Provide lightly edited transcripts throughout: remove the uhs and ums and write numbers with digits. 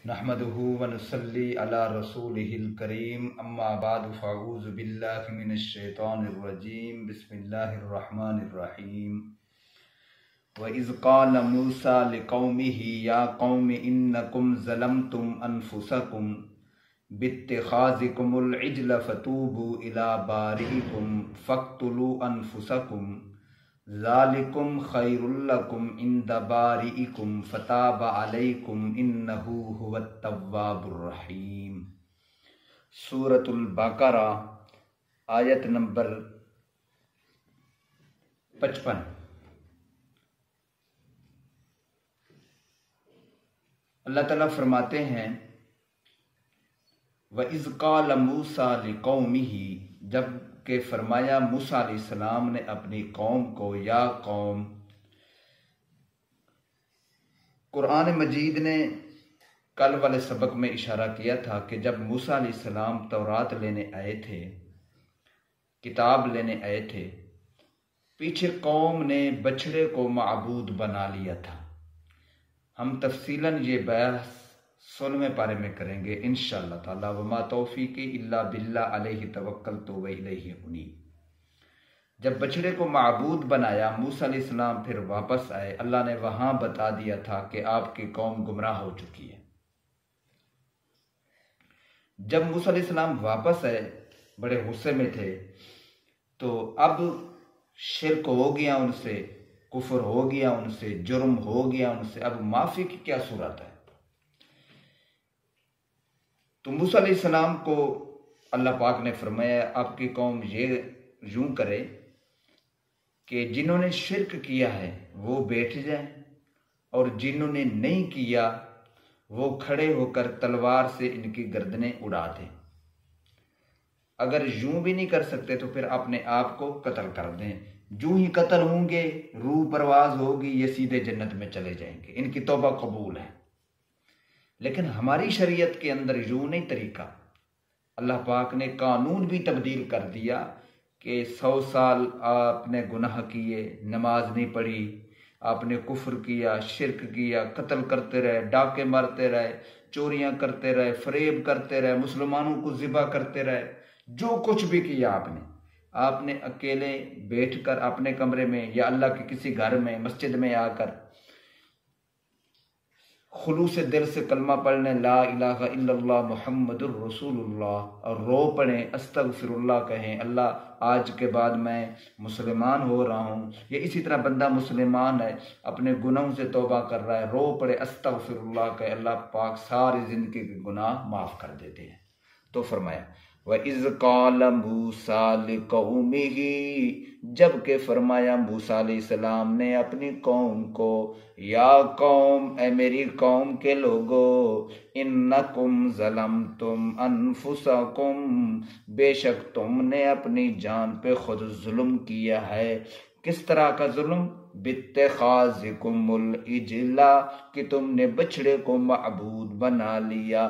نحمده ونصلي على رسوله الكريم اما بعد فاعوذ بالله من الشيطان الرجيم بسم الله الرحمن الرحيم وَإِذْ قَالَ مُوسَى لِقَوْمِهِ يَا قَوْمِ إِنَّكُمْ ظَلَمْتُمْ أَنفُسَكُمْ بِاتِّخَاذِكُمُ الْعِجْلَ فَتُوبُوا إِلَى بَارِئِكُمْ فَاقْتُلُوا أَنفُسَكُمْ ذَلِكُمْ خَيْرٌ لَكُمْ عِنْدَ بَارِئِكُمْ فَتَابَ عَلَيْكُمْ إِنَّهُ هُوَ التَّوَّابُ الرَّحِيمُ۔ سورۃ البقرہ آیت نمبر 55۔ اللہ تعالیٰ فرماتے ہیں وَإِذْ قَالَ مُوسَىٰ لِقَوْمِهِ، جب کہ فرمایا موسیٰ علیہ السلام نے اپنی قوم کو، یا قوم۔ قرآن مجید نے کل والے سبق میں اشارہ کیا تھا کہ جب موسیٰ علیہ السلام تورات لینے آئے تھے، کتاب لینے آئے تھے، پیچھے قوم نے بچڑے کو معبود بنا لیا تھا۔ ہم تفصیلاً یہ بحث 16ویں پارے میں کریں گے انشاءاللہ تعالی۔ وما توفیقی الا باللہ علیہ توکلت و الیہ انیب۔ جب بچڑے کو معبود بنایا، موسیٰ علیہ السلام پھر واپس آئے، اللہ نے وہاں بتا دیا تھا کہ آپ کی قوم گمراہ ہو چکی ہے۔ جب موسیٰ علیہ السلام واپس آئے، بڑے غصے میں تھے، تو اب شرک ہو گیا ان سے، کفر ہو گیا ان سے، جرم ہو گیا ان سے، اب معافی کی کیا صورت ہے؟ تو موسیٰ علیہ السلام کو اللہ پاک نے فرمایا آپ کی قوم یہ یوں کرے کہ جنہوں نے شرک کیا ہے وہ بیٹھ جائیں، اور جنہوں نے نہیں کیا وہ کھڑے ہو کر تلوار سے ان کی گردنیں اڑا دیں۔ اگر یوں بھی نہیں کر سکتے تو پھر اپنے آپ کو قتل کر دیں۔ جو ہی قتل ہوں گے، روح پرواز ہوگی، یہ سیدھے جنت میں چلے جائیں گے، ان کی توبہ قبول ہے۔ لیکن ہماری شریعت کے اندر یوں نہیں طریقہ۔ اللہ پاک نے قانون بھی تبدیل کر دیا کہ 100 سال آپ نے گناہ کیے، نماز نہیں پڑھی، آپ نے کفر کیا، شرک کیا، قتل کرتے رہے، ڈاکے مارتے رہے، چوریاں کرتے رہے، فریب کرتے رہے، مسلمانوں کو ذبح کرتے رہے، جو کچھ بھی کیا آپ نے اکیلے بیٹھ کر اپنے کمرے میں یا اللہ کے کسی گھر میں، مسجد میں آ کر خلوص دل سے کلمہ پڑھنے لا الہ الا اللہ محمد الرسول اللہ، اور رو پڑھیں، استغفر اللہ کہیں، اللہ آج کے بعد میں مسلمان ہو رہا ہوں۔ یہ اسی طرح بندہ مسلمان ہے، اپنے گناہوں سے توبہ کر رہا ہے، رو پڑھے، استغفر اللہ کہے، اللہ پاک ساری زندگی کے گناہ معاف کر دیتے ہیں۔ تو فرمایا وَإِذْ قَالَ مُوسَىٰ لِقَوْمِهِ، جب کہ فرمایا موسیٰ علیہ السلام نے اپنی قوم کو، یا قوم، اے میری قوم کے لوگو، اِنَّكُمْ ظَلَمْتُمْ أَنفُسَكُمْ، بے شک تم نے اپنی جان پہ خود ظلم کیا ہے۔ کس طرح کا ظلم؟ بِاتِّخَاذِكُمُ الْعِجْلَ، کہ تم نے بچڑے کو معبود بنا لیا۔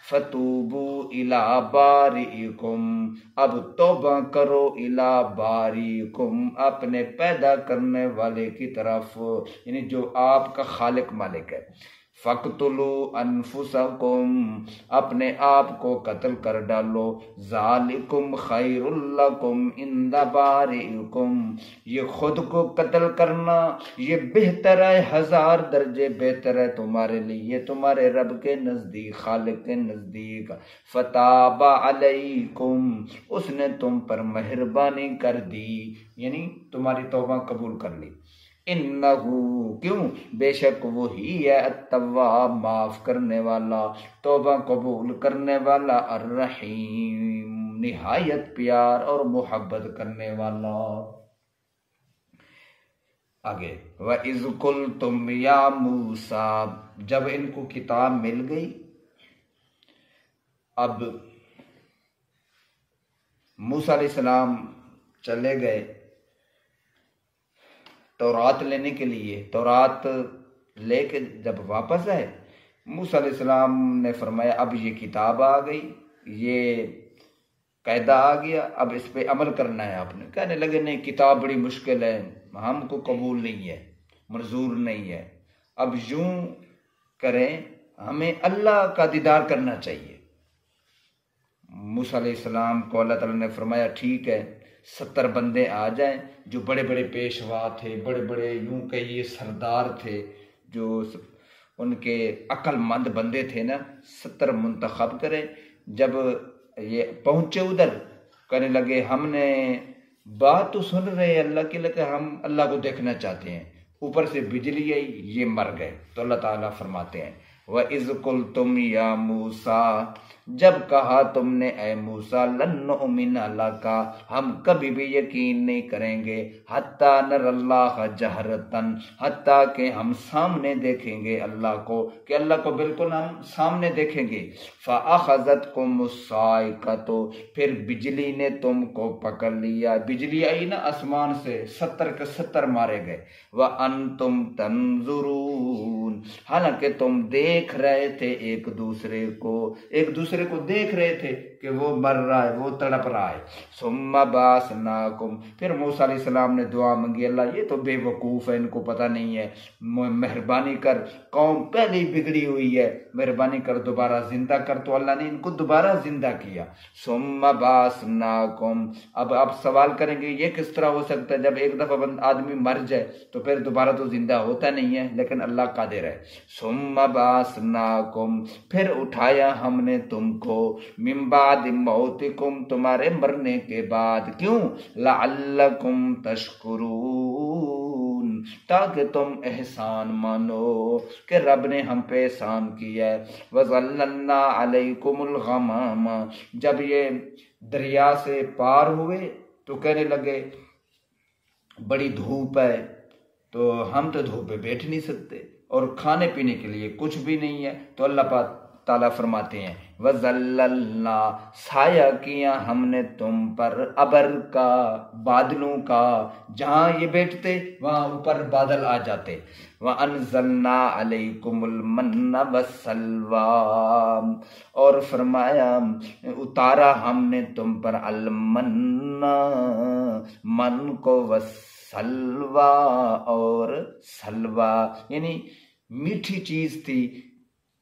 فَتُوبُوا إِلَىٰ بَارِئِكُمْ، اب توبہ کرو، إِلَىٰ بَارِئِكُمْ، اپنے پیدا کرنے والے کی طرف، یعنی جو آپ کا خالق مالک ہے۔ فَاقْتُلُوا أَنفُسَكُمْ، اپنے آپ کو قتل کر ڈالو۔ ذَلِكُمْ خَيْرٌ لَكُمْ عِنْدَ بَارِئِكُمْ، یہ خود کو قتل کرنا یہ بہتر ہے، 1000 درجے بہتر ہے تمہارے لیے، تمہارے رب کے نزدیک، خالق کے نزدیک۔ فَتَابَ عَلَيْكُمْ، اس نے تم پر مہربانی کر دی، یعنی تمہاری توبہ قبول کر لی۔ انہو، کیوں؟ بے شک وہی ہے التواب، معاف کرنے والا، توبہ قبول کرنے والا، الرحیم، نہایت پیار اور محبت کرنے والا۔ آگے وَإِذْ قُلْتُمْ يَا مُوسَىٰ، جب ان کو کتاب مل گئی، اب موسیٰ علیہ السلام چلے گئے تورات لینے کے لیے۔ تورات لے کے جب واپس آئے، موسیٰ علیہ السلام نے فرمایا اب یہ کتاب آ گئی، یہ قاعدہ آ گیا، اب اس پہ عمل کرنا ہے۔ آپ نے کہنے لگے نہیں، کتاب بڑی مشکل ہے، ہم کو قبول نہیں ہے، منظور نہیں ہے۔ اب یوں کریں، ہمیں اللہ کا دیدار کرنا چاہیے۔ موسیٰ علیہ السلام کو اللہ تعالیٰ نے فرمایا ٹھیک ہے 70 بندے آ جائیں، جو بڑے بڑے پیشوا تھے، بڑے بڑے یوں کہیے سردار تھے، جو ان کے عقل مند بندے تھے نا، 70 منتخب کرے۔ جب یہ پہنچے ادھر کہنے لگے ہم نے بات تو سن رہے اللہ کی، لیکن ہم اللہ کو دیکھنا چاہتے ہیں۔ اوپر سے بجلی آئی، یہ مر گئے۔ تو اللہ تعالیٰ فرماتے ہیں وَإِذْ قُلْتُمْ يَا مُوسَىٰ، جب کہا تم نے اے موسیٰ لَن نُؤْمِنَ لَكَ، ہم کبھی بھی یقین نہیں کریں گے، حَتَّىٰ نَرَى اللَّهَ جَهْرَةً، حتیٰ کہ ہم سامنے دیکھیں گے اللہ کو، کہ اللہ کو بالکل ہم سامنے دیکھیں گے۔ فَأَخَذَتْكُمُ الصَّاعِقَةُ، پھر بجلی نے تم کو پکڑ لیا۔ بجلی آئی نا آسمان سے، 70 کے 70 مارے گئے۔ وَأَنْتُمْ تَنْظُرُونَ، حالانکہ تم دیکھ رہے تھے ایک دوسرے کو دیکھ رہے تھے کہ وہ مر رہا ہے، وہ تڑپ رہا ہے۔ ثُمَّ بَعَثْنَاكُمْ، پھر موسیٰ علیہ السلام نے دعا مانگی اللہ یہ تو بے وقوف ہے، ان کو پتہ نہیں ہے، مہربانی کر، قوم پہلے ہی بگڑی ہوئی ہے، مہربانی کر دوبارہ زندہ کر۔ تو اللہ نے ان کو دوبارہ زندہ کیا۔ ثُمَّ بَعَثْنَاكُمْ، اب آپ سوال کریں گے یہ کس طرح ہو سکتا ہے، جب ایک دفعہ آدمی مر جائے تو پھر دوبارہ تو زندہ ہوتا نہیں ہے، لیکن اللہ قادر ہے۔ ثُمَّ بَعَثْنَاكُمْ، پھر اٹھایا ہم نے تم کو، من بعد موتکم، تمہارے مرنے کے بعد، کیوں؟ لعلکم تشکرون، تاکہ تم احسان مانو کہ رب نے ہم پہ احسان کیا ہے۔ وَظَلَّلْنَا عَلَيْكُمُ الْغَمَامَ، جب یہ دریا سے پار ہوئے تو کہنے لگے بڑی دھوپ ہے، تو ہم تو دھوپ پہ بیٹھ نہیں سکتے اور کھانے پینے کے لیے کچھ بھی نہیں ہے۔ تو اللہ پاک تعالیٰ فرماتے ہیں وَظَلَّلْنَا، سایہ کیا ہم نے تم پر، ابر کا، بادلوں کا، جہاں یہ بیٹھتے وہاں اوپر بادل آ جاتے۔ وَأَنزَلْنَا عَلَيْكُمُ الْمَنَّ وَالسَّلْوَىٰ، اور فرمایا اتارا ہم نے تم پر المن، من کو، وَالسَّلْوَىٰ، اور سلوہ یعنی میٹھی چیز تھی۔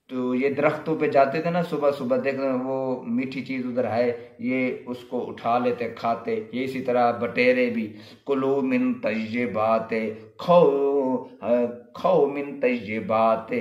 تو یہ درختوں پہ جاتے تھے نا صبح صبح، دیکھتے وہ میٹھی چیز ادھر ہے، یہ اس کو اٹھا لیتے کھاتے۔ یہ اسی طرح بٹیرے بھی، کلو من طیبات، کھو من طیبات،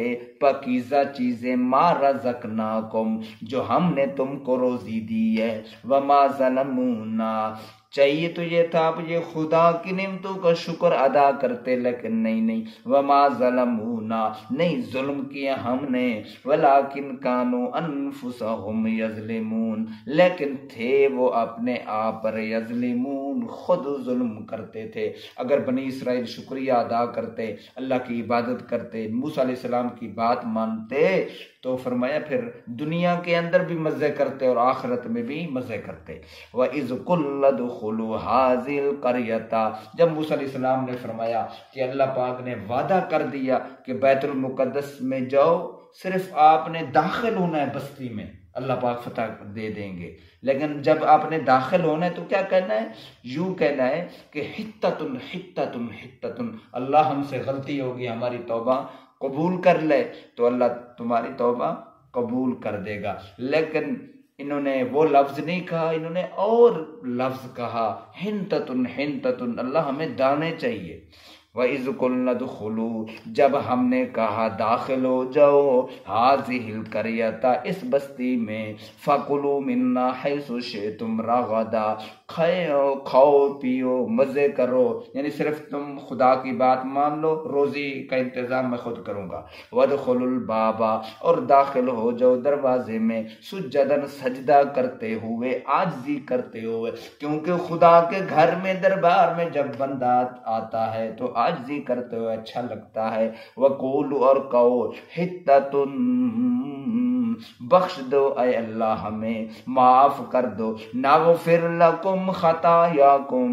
پاکیزہ چیزیں، ما رزقناکم، جو ہم نے تم کو روزی دی ہے۔ وما ظلمونا، چاہیے تو یہ تھا آپ یہ خدا کی نعمتوں کا شکر ادا کرتے، لیکن نہیں۔ وما ظلمونا، نہیں ظلم کیا ہم نے، ولیکن کانوا انفسہم یظلمون، لیکن تھے وہ اپنے آپ پر یظلمون، خود ظلم کرتے تھے۔ اگر بنی اسرائیل شکریہ ادا کرتے، اللہ کی عبادت کرتے، موسیٰ علیہ السلام کی بات مانتے، تو فرمایا پھر دنیا کے اندر بھی مزے کرتے اور آخرت میں بھی مزے کرتے۔ وَإِذْ قُلْنَا ادْخُلُوا هَٰذِهِ الْقَرْيَةَ، جب موسیٰ علیہ السلام نے فرمایا کہ اللہ پاک نے وعدہ کر دیا کہ بیت المقدس میں جاؤ، صرف آپ نے داخل ہونا ہے بستی میں، اللہ پاک فتح دے دیں گے۔ لیکن جب آپ نے داخل ہونا ہے تو کیا کہنا ہے؟ یوں کہنا ہے کہ حتتن حتتن حتتن، اللہ ہم سے غلطی ہوگی، ہماری توبہ قبول کر لے، تو اللہ تمہاری توبہ قبول کر دے گا۔ لیکن انہوں نے وہ لفظ نہیں کہا، انہوں نے اور لفظ کہا، حنتتن حنتتن، اللہ ہمیں دانے چاہیے۔ وَإِذْ قُلْنَا ادْخُلُوا، جب ہم نے کہا داخل ہو جاؤ، هَٰذِهِ الْقَرْيَةَ، اس بستی میں، فَكُلُوا مِنَّا حَيْثُ شِئْتُمْ رَغَدًا، کھاؤ پیو مزے کرو، یعنی صرف تم خدا کی بات مان لو، روزی کا انتظام میں خود کروں گا۔ وَادْخُلُوا الْبَابَ، اور داخل ہو جاؤ دروازے میں، سجداً سجدہ کرتے ہوئے، عاجزی کرتے ہوئے، کیونکہ خدا کے گھر میں دربار میں جب بندہ آتا ہے تو عاجزی کرتے ہوئے اچھا لگتا ہے۔ وَقُولُوا، اور کہو، حِتَّةٌ، بخش دو اے اللہ ہمیں، معاف کر دو، نغفر لکم، لکم خطایاکم،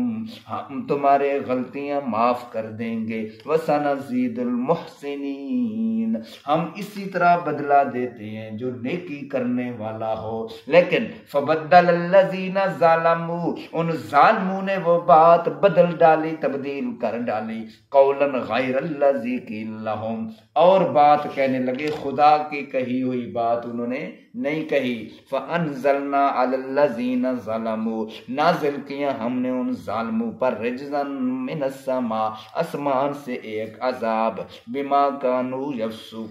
ہم تمہارے غلطیاں معاف کر دیں گے، وسنزید المحسنین، ہم اسی طرح بدلہ دیتے ہیں جو نیکی کرنے والا ہو۔ لیکن فبدل الذین ظلموا، ان ظالموں نے وہ بات بدل ڈالی، تبدیل کر ڈالی، قولا غیر الذی قیل لہم، اور بات کہنے لگے خدا کی کہی ہوئی بات انہوں نے نہیں کہی۔ فانزلنا علی الذین ظلموا، نازل کیا ہم نے ان ظالموں پر رجزا من السماء، آسمان سے ایک عذاب، بما کانوا یفسقون،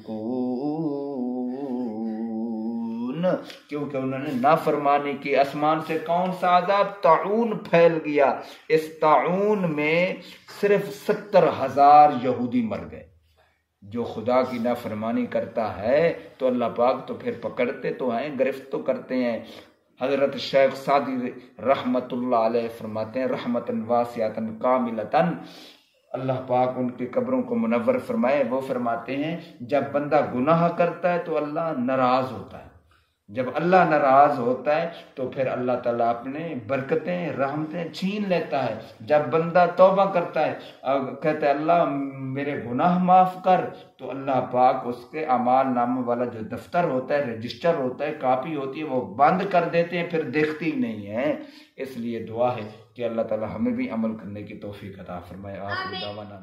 کیونکہ انہوں نے نافرمانی کی۔ آسمان سے کون سا عذاب؟ طاعون پھیل گیا، اس طاعون میں صرف 70,000 یہودی مر گئے۔ جو خدا کی نافرمانی کرتا ہے تو اللہ پاک تو پھر پکڑتے تو ہیں، گرفت تو کرتے ہیں۔ حضرت شیخ سعدی رحمت اللہ علیہ فرماتے ہیں رحمتاً واسعۃً کاملۃً، اللہ پاک ان کی قبروں کو منور فرمائے، وہ فرماتے ہیں جب بندہ گناہ کرتا ہے تو اللہ ناراض ہوتا ہے، جب اللہ ناراض ہوتا ہے تو پھر اللہ تعالیٰ اپنے برکتیں رحمتیں چھین لیتا ہے۔ جب بندہ توبہ کرتا ہے اور کہتا ہے اللہ میرے گناہ معاف کر، تو اللہ پاک اس کے اعمال نامہ والا جو دفتر ہوتا ہے، رجسٹر ہوتا ہے، کاپی ہوتی ہے، وہ بند کر دیتے ہیں، پھر دیکھتی ہی نہیں ہے۔ اس لیے دعا ہے کہ اللہ تعالیٰ ہمیں بھی عمل کرنے کی توفیق عطا فرمائے۔ آخر دعوانا